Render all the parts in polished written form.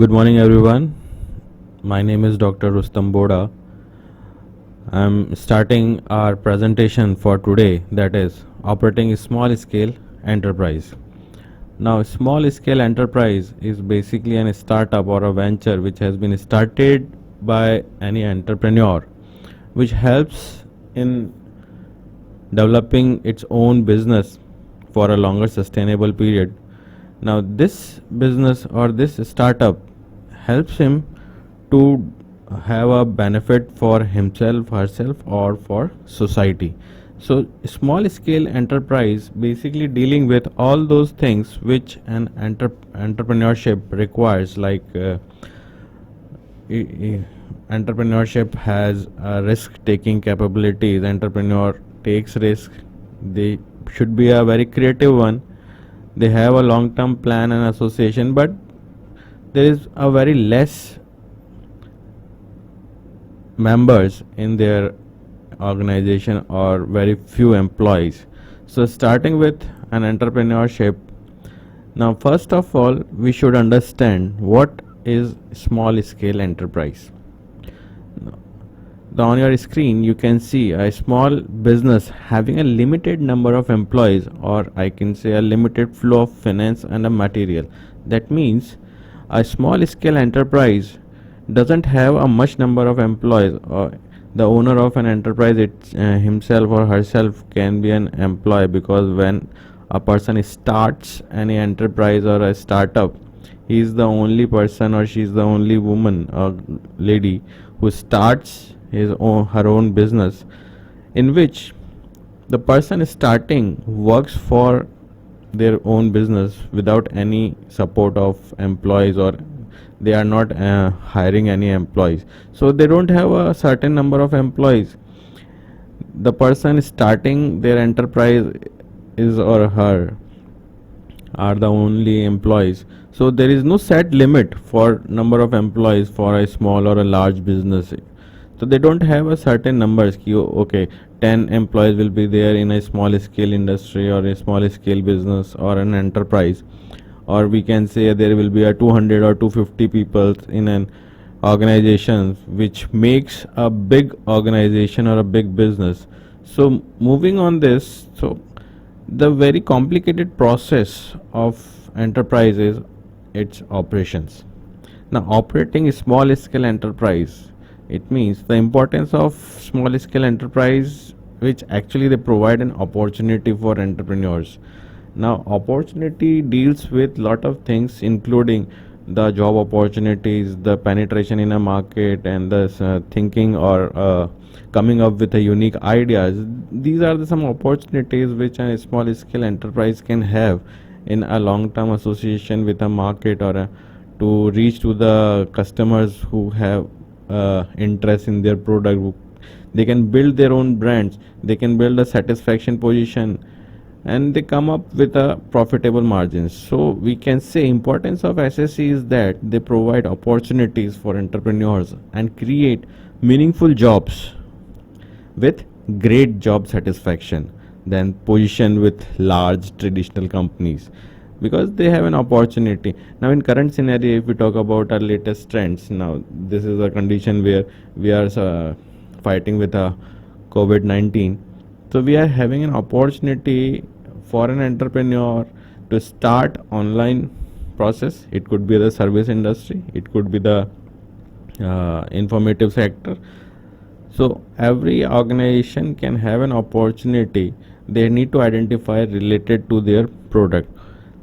Good morning, everyone. My name is Dr. Rustam Bora. I'm starting our presentation for today, that is operating a small scale enterprise. Now, small scale enterprise is basically a startup or a venture which has been started by any entrepreneur, which helps in developing its own business for a longer sustainable period. Now, this business or this startup helps him to have a benefit for himself, herself, or for society. So, small scale enterprise basically dealing with all those things which an entrepreneurship requires, like entrepreneurship has risk taking capabilities. Entrepreneur takes risk. They should be a very creative one. They have a long term plan and association, but there is a very less members in their organization or very few employees. So starting with an entrepreneurship, now first of all we should understand what is small scale enterprise. On your screen you can see a small business having a limited number of employees, or I can say a limited flow of finance and a material. That means a small scale enterprise doesn't have a much number of employees, or the owner of an enterprise himself or herself can be an employee, because when a person starts any enterprise or a startup, he is the only person or she is the only woman or lady who starts her own business, in which the person starting works for their own business without any support of employees, or they are not hiring any employees. So they don't have a certain number of employees. The person starting their enterprise is or her are the only employees. So there is no set limit for number of employees for a small or a large business. So they don't have a certain numbers. Okay, 10 employees will be there in a small scale industry or a small scale business or an enterprise, or we can say there will be a 200 or 250 people in an organization, which makes a big organization or a big business. So moving on this, so the very complicated process of enterprise is its operations. Now operating a small scale enterprise, it means the importance of small scale enterprise, which actually they provide an opportunity for entrepreneurs. Now opportunity deals with lot of things, including the job opportunities, the penetration in a market, and the thinking or coming up with a unique ideas. These are some opportunities which a small scale enterprise can have in a long term association with a market, or to reach to the customers who have interest in their product. They can build their own brands, they can build a satisfaction position, and they come up with a profitable margins. So we can say importance of SSC is that they provide opportunities for entrepreneurs and create meaningful jobs with great job satisfaction than position with large traditional companies, because they have an opportunity. Now in current scenario, if we talk about our latest trends, now this is a condition where we are fighting with a COVID-19. So we are having an opportunity for an entrepreneur to start online process. It could be the service industry, it could be the informative sector. So every organization can have an opportunity. They need to identify related to their product.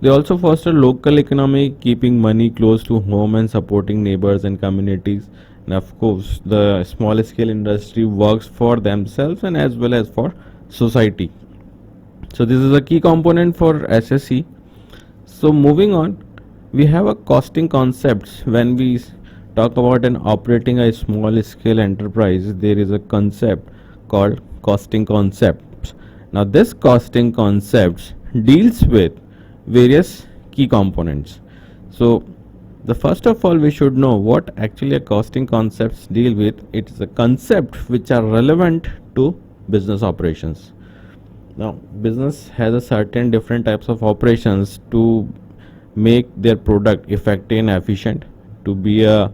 They also foster local economy, keeping money close to home and supporting neighbors and communities. And of course, the small scale industry works for themselves and as well as for society. So this is a key component for SSC. So moving on, we have a costing concepts. When we talk about an operating a small scale enterprise, there is a concept called costing concepts. Now this costing concepts deals with various key components. So the first of all, we should know what actually a costing concepts deal with. It is a concept which are relevant to business operations. Now business has a certain different types of operations to make their product effective and efficient. to be a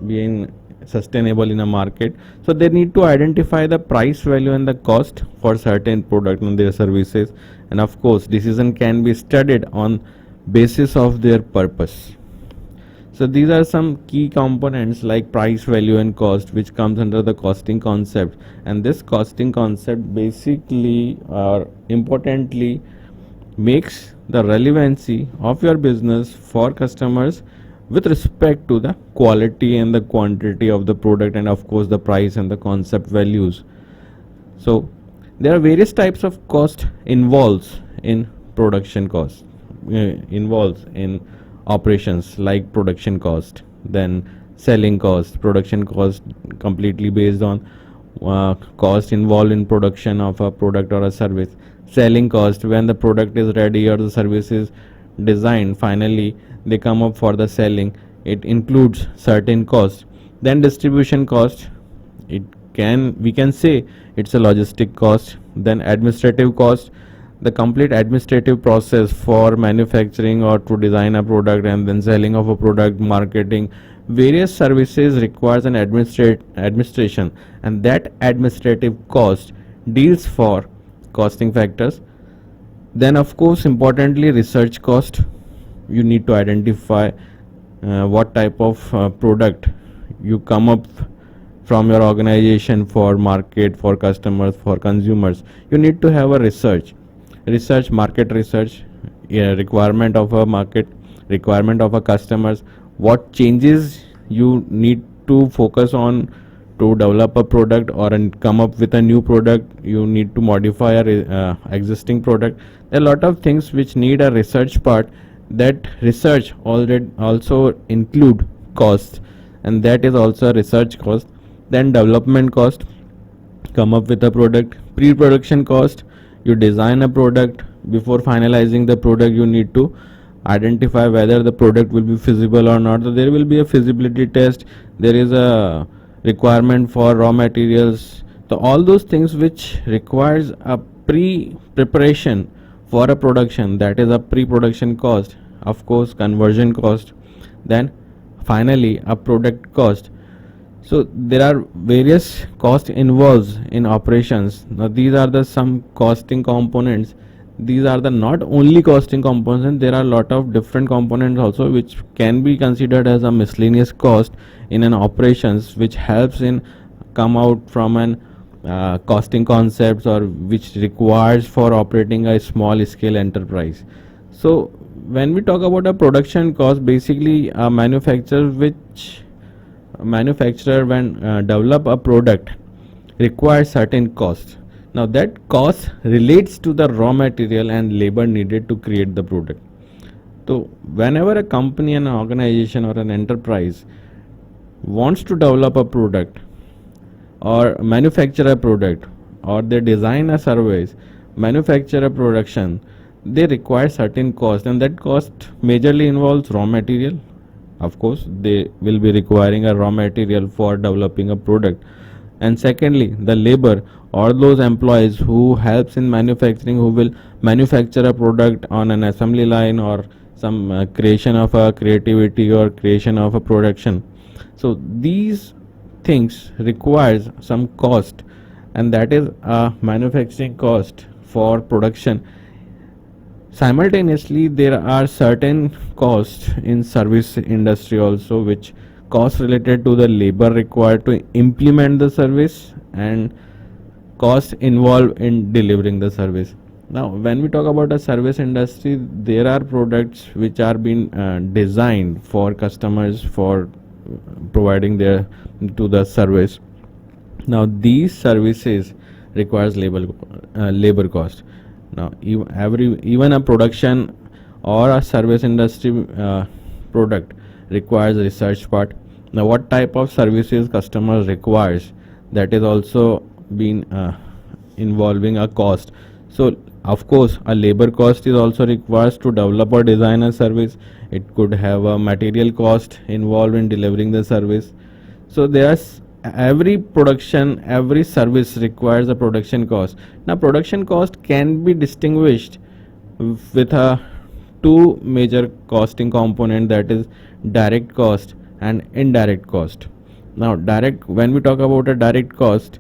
being sustainable in a market. So they need to identify the price, value and the cost for certain product and their services, and of course decision can be studied on basis of their purpose. So these are some key components like price, value and cost, which comes under the costing concept. And this costing concept basically or importantly makes the relevancy of your business for customers with respect to the quality and the quantity of the product, and of course the price and the concept values. So there are various types of cost involves in production cost, involves in operations, like production cost, then selling cost. Production cost completely based on cost involved in production of a product or a service. Selling cost, when the product is ready or the service is designed, finally they come up for the selling, it includes certain cost. Then distribution cost, it can, we can say it's a logistic cost. Then administrative cost, the complete administrative process for manufacturing or to design a product and then selling of a product, marketing, various services requires an administration, and that administrative cost deals for costing factors. Then of course importantly research cost, you need to identify what type of product you come up from your organization for market, for customers, for consumers. You need to have a research, market research, requirement of a market, requirement of a customers, what changes you need to focus on to develop a product or come up with a new product. You need to modify a existing product. There are a lot of things which need a research part. That research already also include costs, and that is also a research cost. Then development cost, come up with a product. Pre-production cost, you design a product. Before finalizing the product, you need to identify whether the product will be feasible or not. So there will be a feasibility test, there is a requirement for raw materials. So all those things which requires a pre-preparation for a production, that is a pre-production cost. Of course conversion cost, then finally a product cost. So there are various cost involved in operations. Now these are the some costing components. These are the not only costing components, there are a lot of different components also which can be considered as a miscellaneous cost in an operations, which helps in come out from an costing concepts, or which requires for operating a small scale enterprise. So when we talk about a production cost, basically a manufacturer when develop a product requires certain cost. Now that cost relates to the raw material and labor needed to create the product. So whenever a company, an organization or an enterprise wants to develop a product or manufacture a product, or they design a service, manufacture a production, they require certain cost, and that cost majorly involves raw material. Of course they will be requiring a raw material for developing a product. And secondly the labor, or those employees who helps in manufacturing, who will manufacture a product on an assembly line, or some creation of a creativity or creation of a production. So these things requires some cost, and that is a manufacturing cost for production. Simultaneously there are certain costs in service industry also, which costs related to the labor required to implement the service, and costs involved in delivering the service. Now when we talk about a service industry, there are products which are being designed for customers for providing their to the service. Now these services requires labor cost. Now even a production or a service industry product requires research part. Now what type of services customers requires, that is also been involving a cost. So of course a labor cost is also requires to develop or design a service. It could have a material cost involved in delivering the service. So there's every production, every service requires a production cost. Now production cost can be distinguished with a two major costing component, that is direct cost and indirect cost. Now direct, when we talk about a direct cost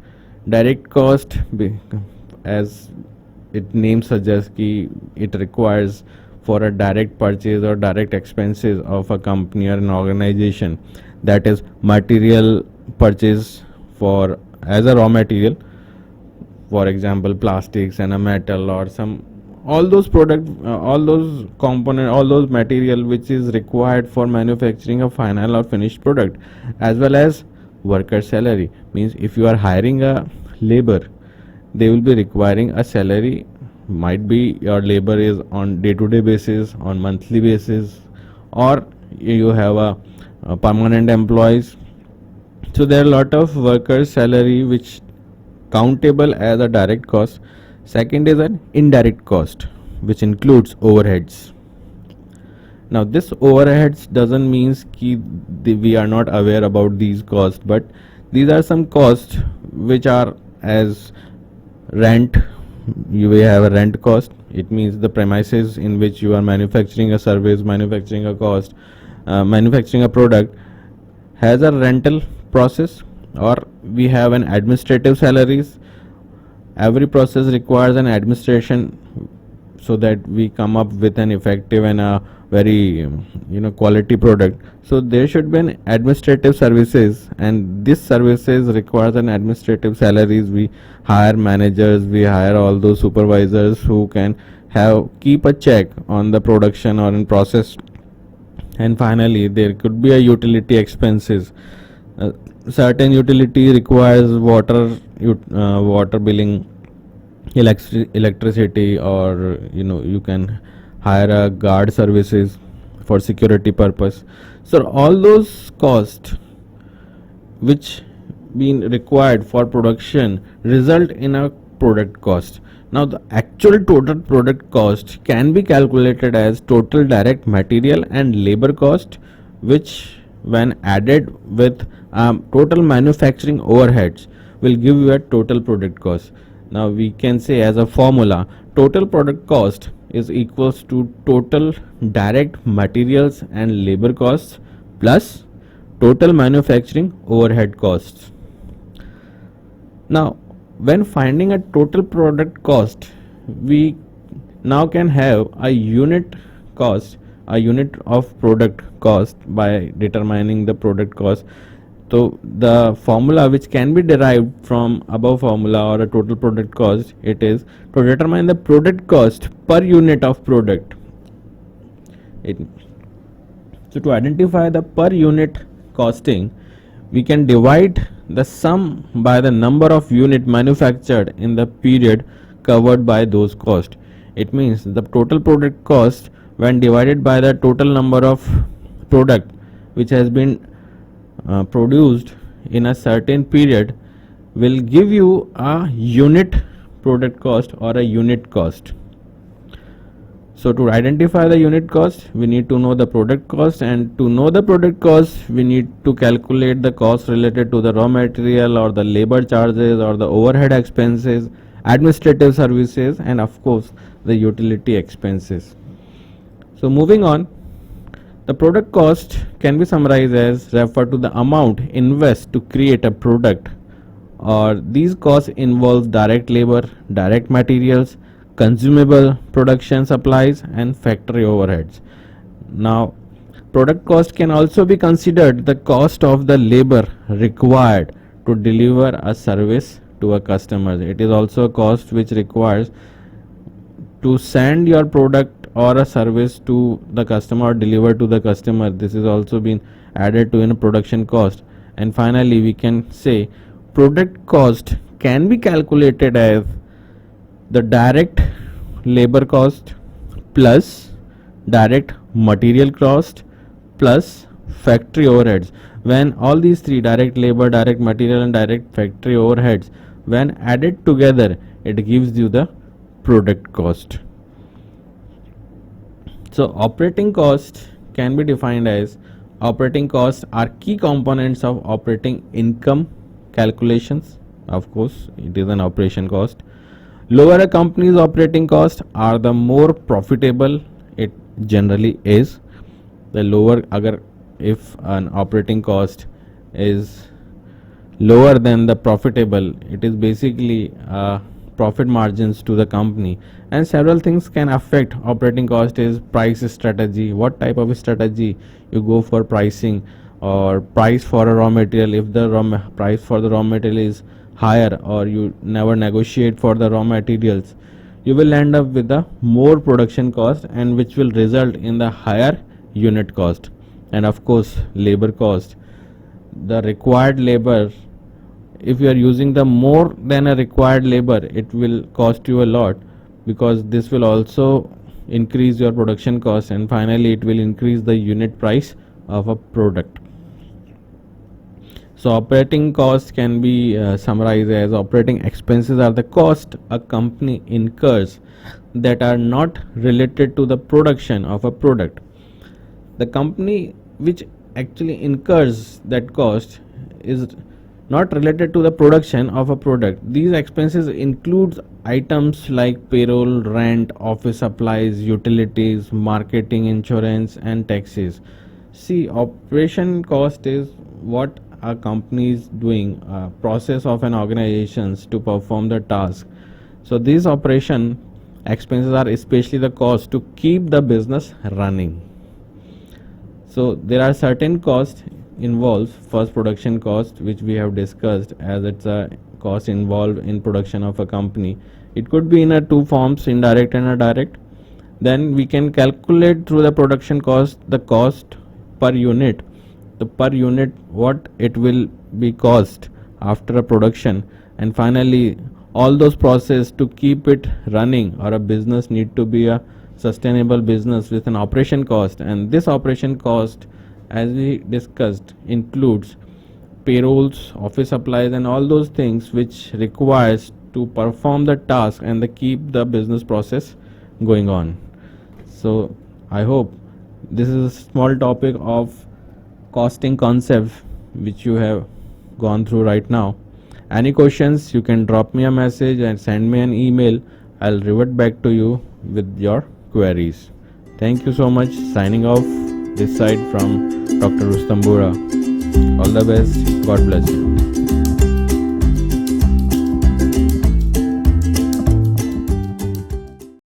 as its name suggests ki it requires for a direct purchase or direct expenses of a company or an organization, that is material purchase for as a raw material, for example plastics and a metal or some, all those product all those component, all those material which is required for manufacturing a final or finished product, as well as worker salary. Means if you are hiring a labor, they will be requiring a salary, might be your labor is on day to day basis, on monthly basis, or you have a permanent employees. So there are a lot of workers salary which countable as a direct cost. Second is an indirect cost, which includes overheads. Now this overheads doesn't means ki we are not aware about these costs, but these are some costs which are as rent. You will have a rent cost. It means the premises in which you are manufacturing a service, manufacturing a cost, manufacturing a product has a rental process. Or we have an administrative salaries. Every process requires an administration so that we come up with an effective and a very quality product. So there should be an administrative services, and this services requires an administrative salaries. We hire managers, we hire all those supervisors who can have keep a check on the production or in process. And finally there could be a utility expenses. Certain utility requires water billing, electricity, or you can hire a guard services for security purpose. So all those costs which been required for production result in a product cost. Now the actual total product cost can be calculated as total direct material and labor cost, which when added with total manufacturing overheads will give you a total product cost. Now we can say as a formula, total product cost is equals to total direct materials and labor costs plus total manufacturing overhead costs. Now when finding a total product cost, we now can have a unit cost, a unit of product cost by determining the product cost. So the formula which can be derived from above formula or a total product cost, it is to determine the product cost per unit of product. So to identify the per unit costing, we can divide the sum by the number of unit manufactured in the period covered by those costs. It means the total product cost when divided by the total number of product which has been produced in a certain period will give you a unit product cost or a unit cost. So to identify the unit cost, we need to know the product cost, and to know the product cost, we need to calculate the cost related to the raw material or the labor charges or the overhead expenses, administrative services, and of course the utility expenses. So moving on, the product cost can be summarized as refer to the amount invested to create a product, or these costs involve direct labor, direct materials, consumable production supplies, and factory overheads. Now product cost can also be considered the cost of the labor required to deliver a service to a customer. It is also a cost which requires to send your product or a service to the customer or deliver to the customer. This is also been added to in a production cost. And finally we can say product cost can be calculated as the direct labor cost plus direct material cost plus factory overheads. When all these three, direct labor, direct material, and direct factory overheads, when added together, it gives you the product cost. So operating cost can be defined as operating costs are key components of operating income calculations. Of course it is an operation cost. Lower a company's operating costs are the more profitable it generally is. The lower, agar if an operating cost is lower than the profitable, it is basically profit margins to the company. And several things can affect operating cost is price strategy, what type of strategy you go for pricing, or price for a raw material. If the price for the raw material is higher, or you never negotiate for the raw materials, you will end up with a more production cost, and which will result in the higher unit cost. And of course, labor cost, the required labor, if you are using the more than a required labor, it will cost you a lot, because this will also increase your production cost, and finally it will increase the unit price of a product. So operating costs can be summarized as operating expenses are the cost a company incurs that are not related to the production of a product. The company which actually incurs that cost is not related to the production of a product. These expenses includes items like payroll, rent, office supplies, utilities, marketing, insurance, and taxes. See, operation cost is what a company is doing, process of an organizations to perform the task. So these operation expenses are especially the cost to keep the business running. So there are certain costs involved. First, production cost, which we have discussed, as it's a cost involved in production of a company. It could be in a two forms, indirect and a direct. Then we can calculate through the production cost the cost per unit, the per unit what it will be cost after a production. And finally, all those process to keep it running, or a business need to be a sustainable business with an operation cost. And this operation cost, as we discussed, includes payrolls, office supplies, and all those things which requires to perform the task and the keep the business process going on. So I hope this is a small topic of costing concept which you have gone through right now. Any questions, you can drop me a message and send me an email. I'll revert back to you with your queries. Thank you so much. Signing off this side from Dr. Rustam Bora. All the best. God bless you.